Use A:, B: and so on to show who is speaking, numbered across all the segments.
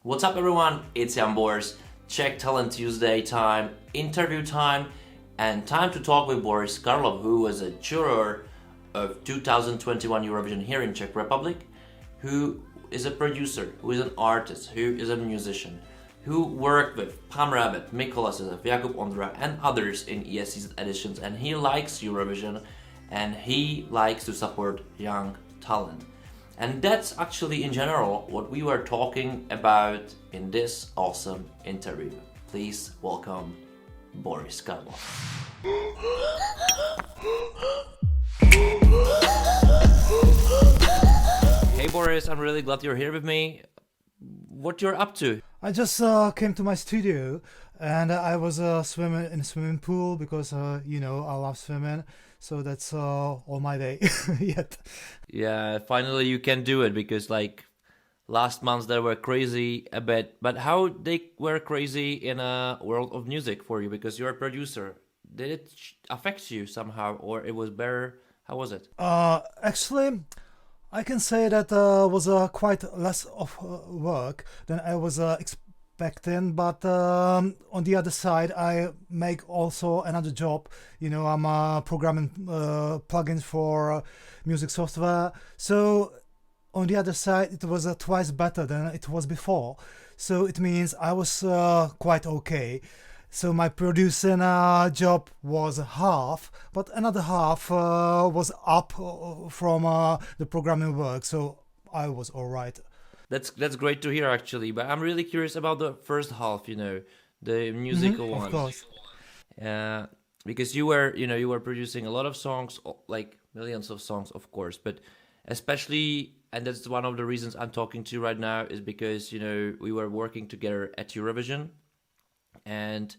A: What's up everyone, it's Boris, Czech Talent Tuesday time, interview time, and time to talk with Boris Carloff, who was a juror of 2021 Eurovision here in Czech Republic, who is a producer, who is an artist, who is a musician, who worked with Pam Rabit, Mikolas Josef, Jakub Ondra and others in ESCZ editions, and he likes Eurovision and he likes to support young talent. And that's actually in general what we were talking about in this awesome interview. Please welcome Boris Carloff. Hey Boris, I'm really glad you're here with me. What you're up to?
B: I just came to my studio and I was swimming in a swimming pool because, I love swimming. So that's all my day yet.
A: Yeah, finally you can do it because last months they were crazy a bit. But how they were crazy in a world of music for you because you're a producer. Did it affect you somehow or it was better? How was it?
B: Actually, I can say that was quite less of work than I was expecting, but on the other side, I make also another job. I'm programming plugins for music software. So on the other side, it was twice better than it was before. So it means I was quite okay. So my producing job was half, but another half was up from the programming work. So I was all right.
A: That's great to hear actually, but I'm really curious about the first half, the musical one.
B: Of course.
A: Because you were producing a lot of songs, like millions of songs, of course, but especially, and that's one of the reasons I'm talking to you right now, is because, we were working together at Eurovision, and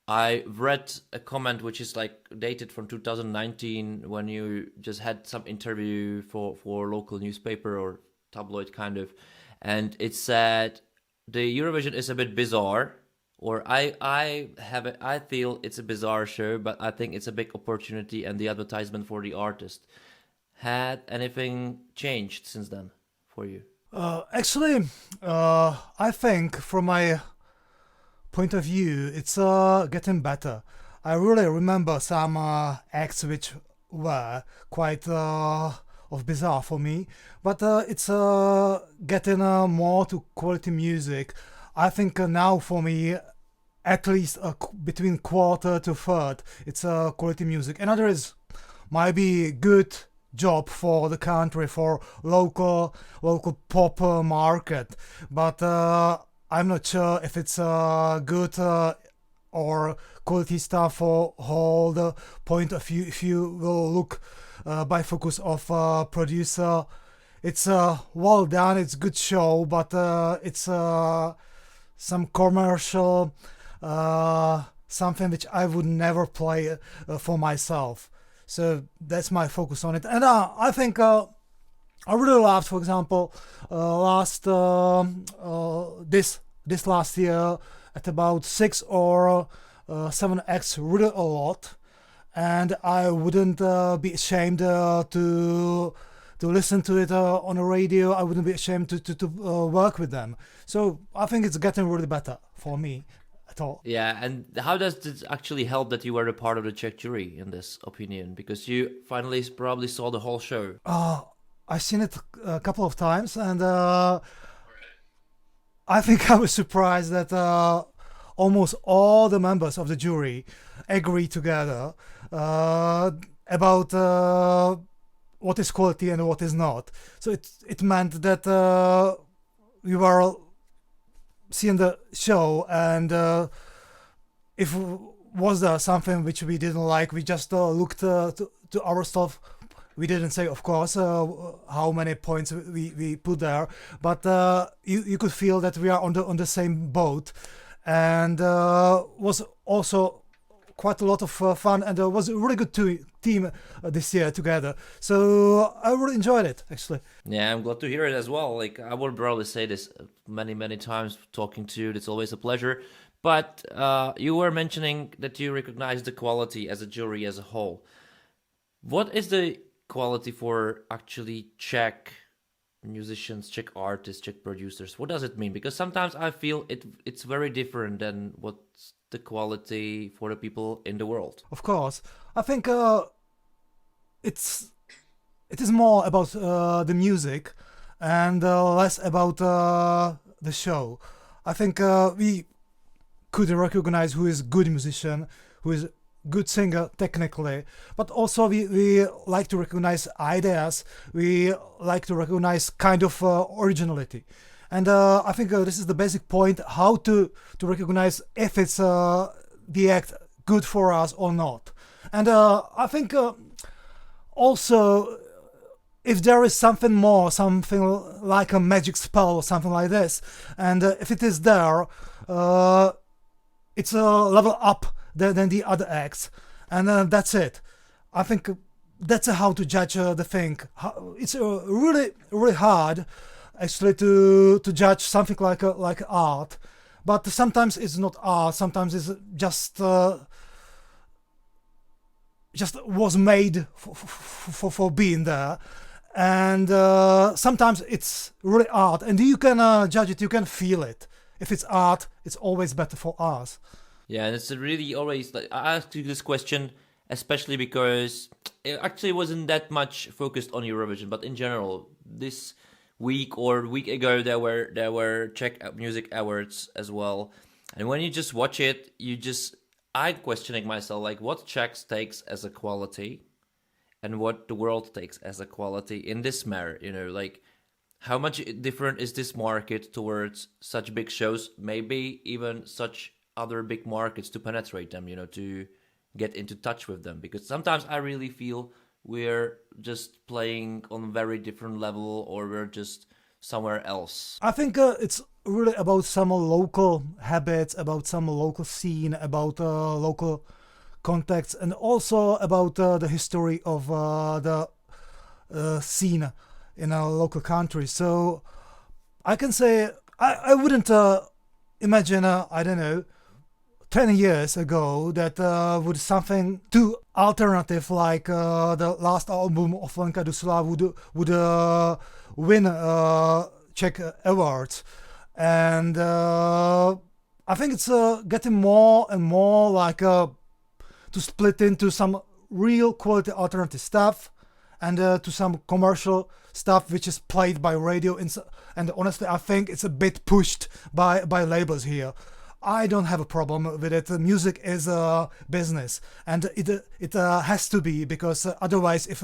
A: I read a comment which is dated from 2019 when you just had some interview for local newspaper or tabloid kind of, and it said the Eurovision is a bit bizarre, or I feel it's a bizarre show, but I think it's a big opportunity and the advertisement for the artist. Had anything changed since then for you?
B: Actually, I think from my point of view, it's getting better. I really remember some acts which were quite of bizarre for me, but it's getting more to quality music. I think now for me, at least between quarter to third, it's quality music. Another is might be good job for the country, for local pop market, but I'm not sure if it's good or quality stuff for whole the point of view. If you will look by focus of producer, it's well done, it's good show, but it's some commercial, something which I would never play for myself. So that's my focus on it. And I think I really loved, for example, this last year at about 6 or 7 acts, really a lot, and I wouldn't be ashamed to listen to it on the radio. I wouldn't be ashamed to work with them. So I think it's getting really better for me at all.
A: Yeah, and how does it actually help that you were a part of the Czech jury in this opinion? Because you finally probably saw the whole show.
B: I've seen it a couple of times, and I think I was surprised that almost all the members of the jury agree together about what is quality and what is not. So it meant that we were seeing the show, and if was there something which we didn't like, we just looked to our stuff. We didn't say, of course, how many points we put there, but you could feel that we are on the same boat, and was also quite a lot of fun, and was a really good team this year together. So I really enjoyed it, actually.
A: Yeah, I'm glad to hear it as well. I would probably say this many times talking to you. It's always a pleasure. But you were mentioning that you recognize the quality as a jury as a whole. What is the quality for actually Czech musicians, Czech artists, Czech producers? What does it mean? Because sometimes I feel it's very different than what's the quality for the people in the world.
B: Of course, I think it is more about the music and less about the show. I think we could recognize who is good musician, who is good singer technically, but also we like to recognize ideas, we like to recognize kind of originality. And I think this is the basic point, how to recognize if it's the act good for us or not. And I think also if there is something more, something like a magic spell or something like this, and if it is there, it's a level up than the other acts, and that's it. I think that's how to judge the thing. It's really hard actually to judge something like art, but sometimes it's not art. Sometimes it's just was made for being there, and sometimes it's really art, and you can judge it. You can feel it. If it's art, it's always better for us.
A: Yeah, and it's really always like I asked you this question, especially because it actually wasn't that much focused on Eurovision, but in general, this week or week ago there were Czech Music Awards as well, and when you just watch it, I'm questioning myself like what Czechs takes as a quality, and what the world takes as a quality in this matter. Like how much different is this market towards such big shows, maybe even such other big markets to penetrate them, to get into touch with them, because sometimes I really feel we're just playing on a very different level, or we're just somewhere else.
B: I think it's really about some local habits, about some local scene, about local contexts, and also about the history of the scene in a local country. So I can say I wouldn't imagine, I don't know, 10 years ago that would something too alternative like the last album of Lenka Dusla would win Czech awards. And I think it's getting more and more like to split into some real quality alternative stuff and to some commercial stuff which is played by radio. And honestly, I think it's a bit pushed by labels here. I don't have a problem with it. Music is a business, and it has to be, because otherwise, if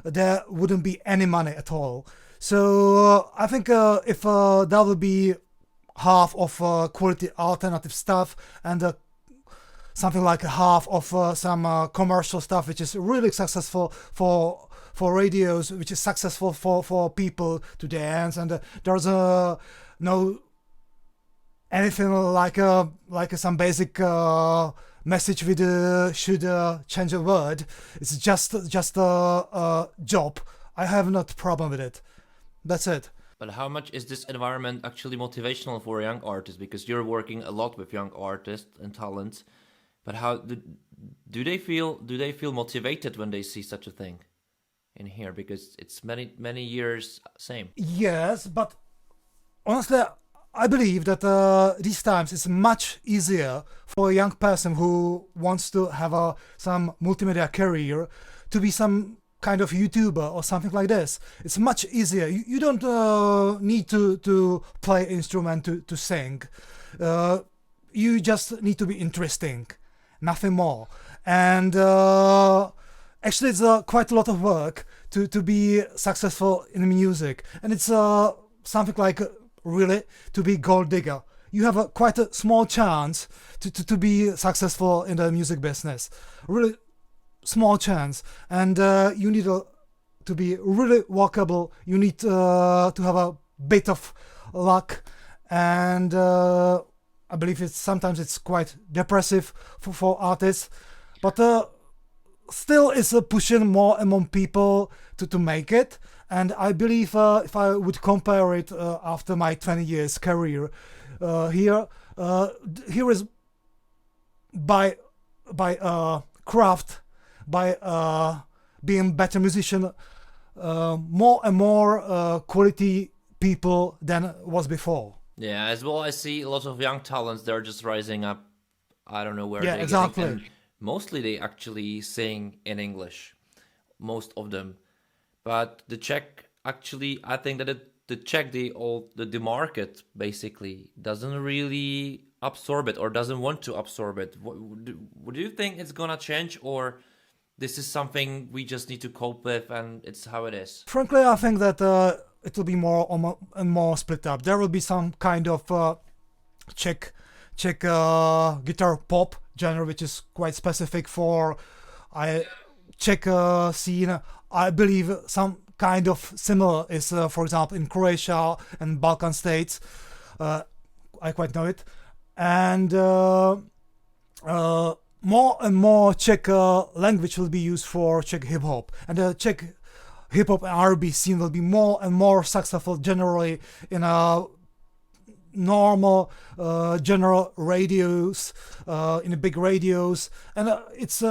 B: there wouldn't be any money at all. So I think if there will be half of quality alternative stuff and something like half of some commercial stuff, which is really successful for radios, which is successful for people to dance, and there's no anything like some basic message we should change a word. It's just a job. I have not problem with it. That's it.
A: But how much is this environment actually motivational for young artists? Because you're working a lot with young artists and talents. But how do they feel motivated when they see such a thing in here? Because it's many years same.
B: Yes, but honestly, I believe that these times it's much easier for a young person who wants to have some multimedia career to be some kind of YouTuber or something like this. It's much easier. You don't need to play instrument to sing. You just need to be interesting, nothing more. And actually, it's quite a lot of work to be successful in music, and it's something like really to be gold digger. You have quite a small chance to be successful in the music business. Really small chance, and you need to be really workable. You need to have a bit of luck, and I believe sometimes it's quite depressive for artists, but still it's pushing more and more people to make it. And I believe if I would compare it after my 20 years career here is by craft, by being better musician more and more quality people than was before.
A: Yeah, as well, I see a lot of young talents. They're just rising up. I don't know where.
B: Yeah,
A: they're
B: exactly.
A: getting, and mostly they actually sing in English, most of them. But the Czech actually, I think that the Czech, the market basically doesn't really absorb it or doesn't want to absorb it. What do you think it's gonna change, or this is something we just need to cope with and it's how it is?
B: Frankly, I think that it will be more and more split up. There will be some kind of Czech guitar pop genre, which is quite specific for Czech scene. I believe some kind of similar is, for example, in Croatia and Balkan states. I quite know it. And more and more Czech language will be used for Czech hip hop, and the Czech hip hop and R&B scene will be more and more successful generally in normal general radios, in the big radios, and it's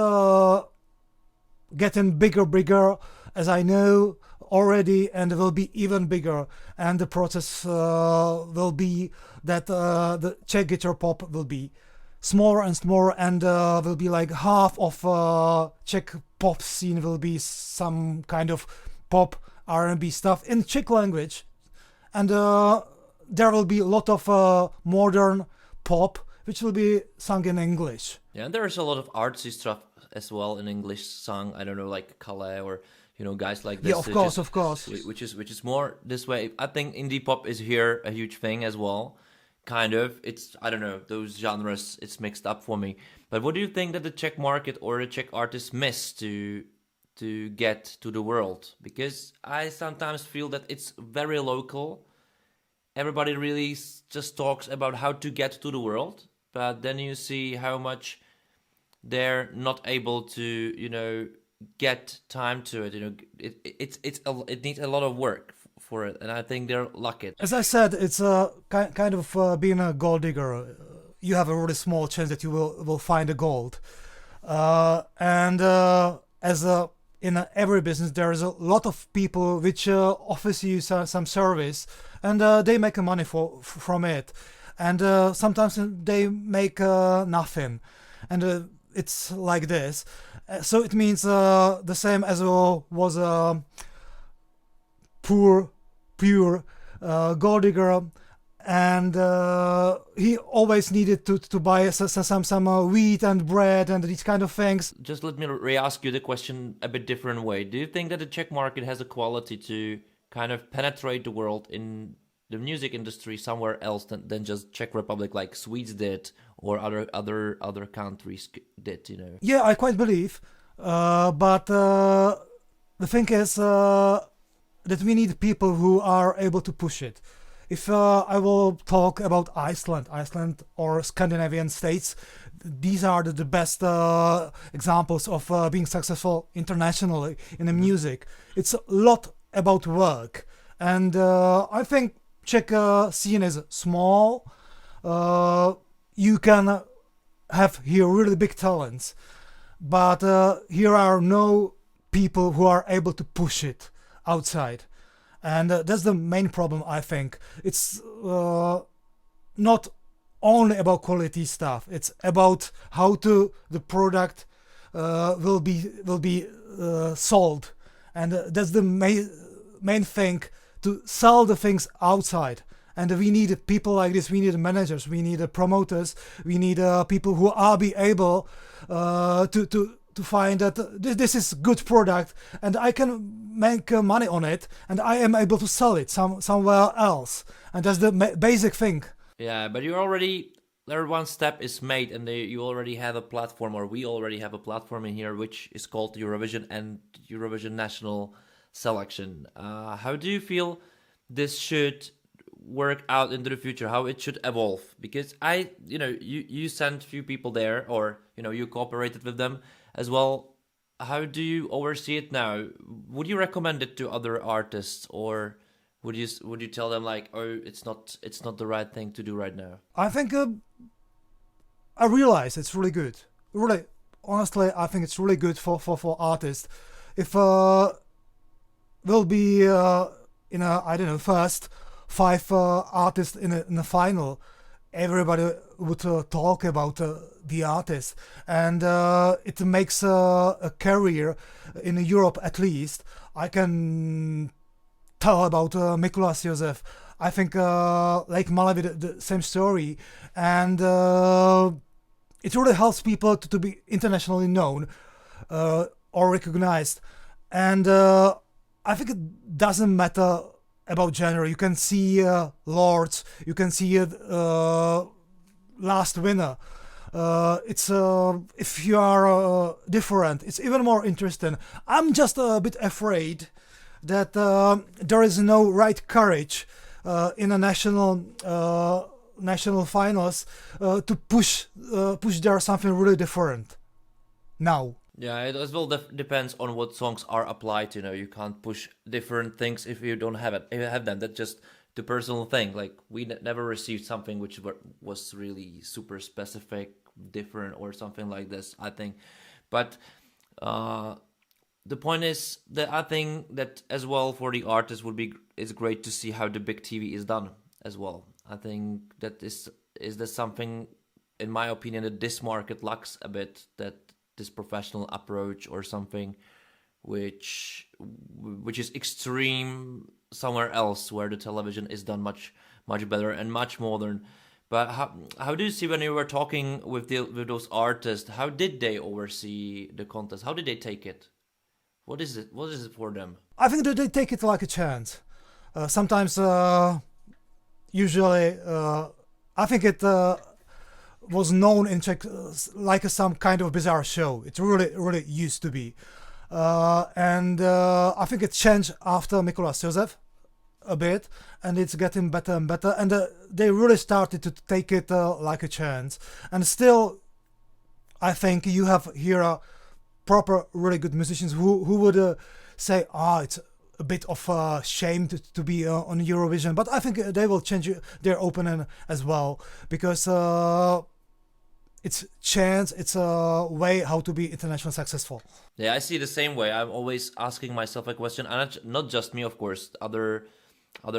B: getting bigger, as I know already, and it will be even bigger. And the process will be that the Czech guitar pop will be smaller and smaller, and will be like half of Czech pop scene will be some kind of pop R&B stuff in Czech language, and there will be a lot of modern pop which will be sung in English.
A: Yeah, and there's a lot of artsy stuff as well in English sung. I don't know, like Calais or guys like this.
B: Yeah, of course.
A: Which is more this way. I think indie pop is here a huge thing as well. Kind of. It's, I don't know, those genres, it's mixed up for me. But what do you think that the Czech market or the Czech artists miss to get to the world? Because I sometimes feel that it's very local. Everybody really just talks about how to get to the world, but then you see how much they're not able to, get time to it. It needs a lot of work for it, and I think they're lucky.
B: As I said, it's a kind of being a gold digger. You have a really small chance that you will find a gold, and in every business there is a lot of people which offers you some service, and they make money from it, and sometimes they make nothing, and it's like this. So it means the same as was a pure gold digger, and he always needed to buy some wheat and bread and these kind of things.
A: Just let me re-ask you the question a bit different way. Do you think that the Czech market has a quality to kind of penetrate the world in the music industry somewhere else than just Czech Republic, like Swedes did or other countries did?
B: Yeah, I quite believe, but the thing is that we need people who are able to push it. If I will talk about Iceland or Scandinavian states, these are the best examples of being successful internationally in the music. It's a lot about work, and I think Czech scene is small. You can have here really big talents, but here are no people who are able to push it outside, and that's the main problem. I think it's not only about quality stuff, it's about how the product will be sold, and that's the main thing, to sell the things outside. And we need people like this. We need managers, we need promoters, we need people who are be able to find that this is good product and I can make money on it, and I am able to sell it somewhere else, and that's the basic thing.
A: Yeah, but there one step is made, and you already have a platform, or we already have a platform in here, which is called Eurovision and Eurovision National Selection. How do you feel this should work out into the future? How it should evolve? Because you sent few people there, or you cooperated with them as well. How do you oversee it now? Would you recommend it to other artists, or would you tell them like, oh, it's not the right thing to do right now?
B: I think I realize it's really good. Really, honestly, I think it's really good for artists. If will be in a, I don't know, first 5 artists in the final. Everybody would talk about the artist, and it makes a career in Europe at least. I can tell about Mikolas Josef. I think Lake Malawi the same story, and it really helps people to be internationally known or recognized. And I think it doesn't matter about genre. You can see Lords, you can see Last Winner. It's if you are different, it's even more interesting. I'm just a bit afraid that there is no right courage in a national finals to push there something really different now.
A: Yeah, it as well depends on what songs are applied. You can't push different things if you don't have it. If you have them, that's just the personal thing. Like we never received something which was really super specific, different, or something like this, I think. But the point is that I think that as well for the artist it's great to see how the big TV is done as well. I think that is there something, in my opinion, that this market lacks a bit, that this professional approach or something which is extreme somewhere else where the television is done much better and much modern. But how do you see, when you were talking with those artists, how did they oversee the contest? How did they take it? What is it for them?
B: I think that they take it like a chance. Sometimes, usually, I think it was known in Czech like some kind of bizarre show. It really used to be. And I think it changed after Mikolas Josef a bit, and it's getting better and better. And they really started to take it like a chance. And still, I think you have here proper, really good musicians who would say, it's a bit of a shame to be on Eurovision. But I think they will change their opinion as well, because it's chance, it's a way how to be internationally successful.
A: Yeah, I see the same way. I'm always asking myself a question, and not just me, of course. Other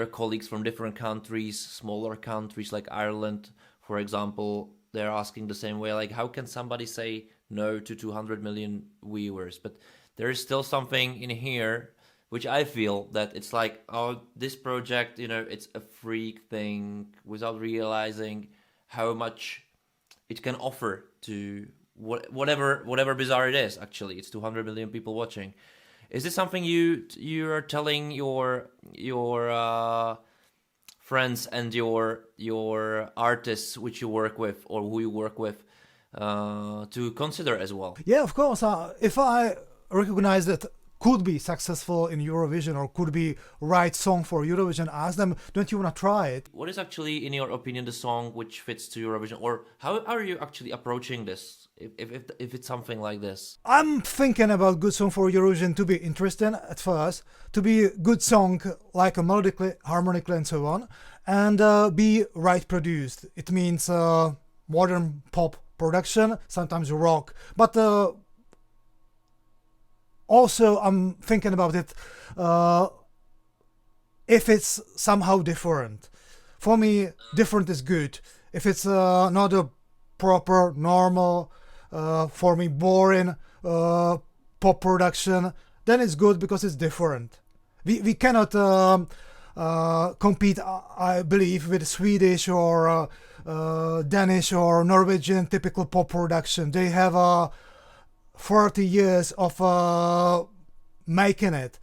A: colleagues from different countries, smaller countries like Ireland, for example, they're asking the same way. Like, how can somebody say no to 200 million viewers? But there is still something in here which I feel that it's like, this project, it's a freak thing, without realizing how much it can offer to whatever bizarre it is. Actually, it's 200 million people watching. Is this something you are telling your friends and your artists which you work with or who you work with to consider as well?
B: Yeah, of course. If I recognize that could be successful in Eurovision or could be right song for Eurovision, ask them, don't you want to try it?
A: What is actually, in your opinion, the song which fits to Eurovision? Or how are you actually approaching this, if it's something like this?
B: I'm thinking about good song for Eurovision to be interesting at first, to be a good song like a melodically, harmonically and so on, and be right produced. It means modern pop production, sometimes rock, but also, I'm thinking about it if it's somehow different. For me, different is good. If it's not a proper, normal, for me, boring pop production, then it's good because it's different. We cannot compete, I believe, with Swedish or Danish or Norwegian typical pop production. They have 40 years of making it.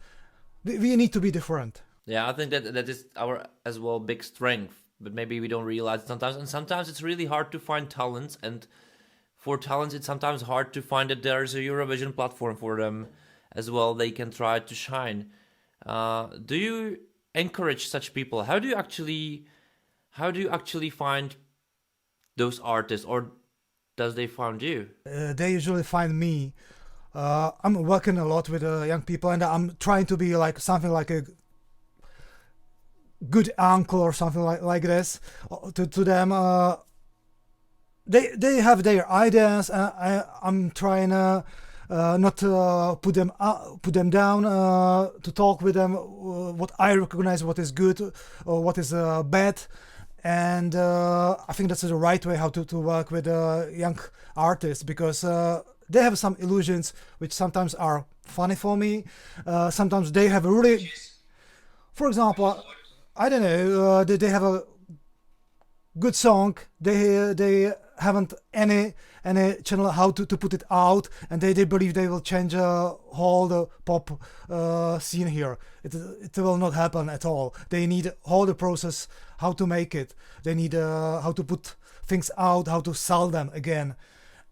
B: We need to be different.
A: Yeah, I think that is our as well big strength, but maybe we don't realize it sometimes. And sometimes it's really hard to find talents, and for talents it's sometimes hard to find that there's a Eurovision platform for them as well. They can try to shine. Do you encourage such people? How do you actually find those artists, or does they find you?
B: They usually find me. I'm working a lot with young people, and I'm trying to be like something like a good uncle or something like this to them. They have their ideas. I'm trying not put them down, to talk with them what I recognize what is good or what is bad. And I think that's the right way how to work with young artists, because they have some illusions which sometimes are funny for me. Sometimes they have a really, for example, I don't know, they have a good song, they haven't any channel how to put it out, and they believe they will change whole the pop scene here. It will not happen at all. They need all the process how to make it. They need how to put things out, how to sell them again.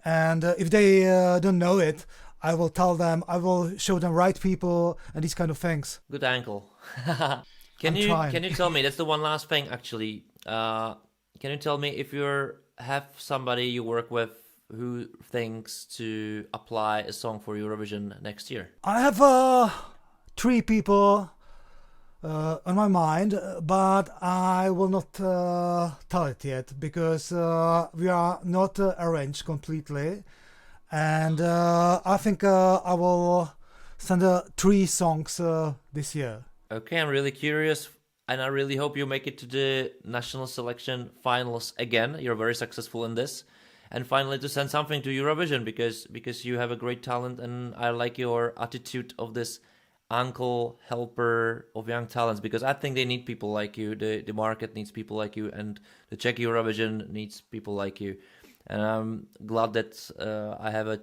B: And if they don't know it, I will tell them, I will show them right people and these kind of things.
A: Good angle. Can you tell me, that's the one last thing actually, can you tell me if you have somebody you work with who thinks to apply a song for Eurovision next year?
B: I have 3 people on my mind, but I will not tell it yet, because we are not arranged completely, and I think I will send 3 songs this year.
A: Okay, I'm really curious, and I really hope you make it to the national selection finals again. You're very successful in this. And finally, to send something to Eurovision, because you have a great talent, and I like your attitude of this uncle helper of young talents, because I think they need people like you. The market needs people like you, and the Czech Eurovision needs people like you. And I'm glad that I have a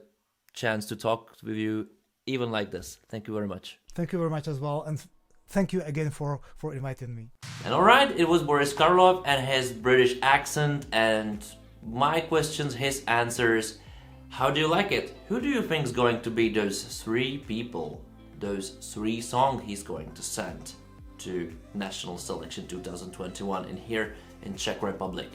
A: chance to talk with you even like this. Thank you very much.
B: Thank you very much as well, and thank you again for inviting me.
A: And alright, it was Boris Carloff and his British accent, and my questions, his answers. How do you like it? Who do you think is going to be those 3 people, those 3 songs he's going to send to National Selection 2021 here in Czech Republic?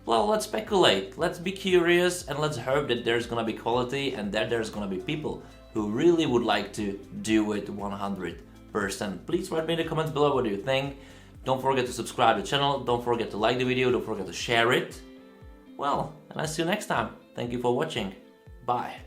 A: Well, let's speculate, let's be curious, and let's hope that there's gonna be quality and that there's gonna be people who really would like to do it 100%. Please write me in the comments below what do you think. Don't forget to subscribe to the channel, don't forget to like the video, don't forget to share it. Well, and I'll see you next time. Thank you for watching. Bye.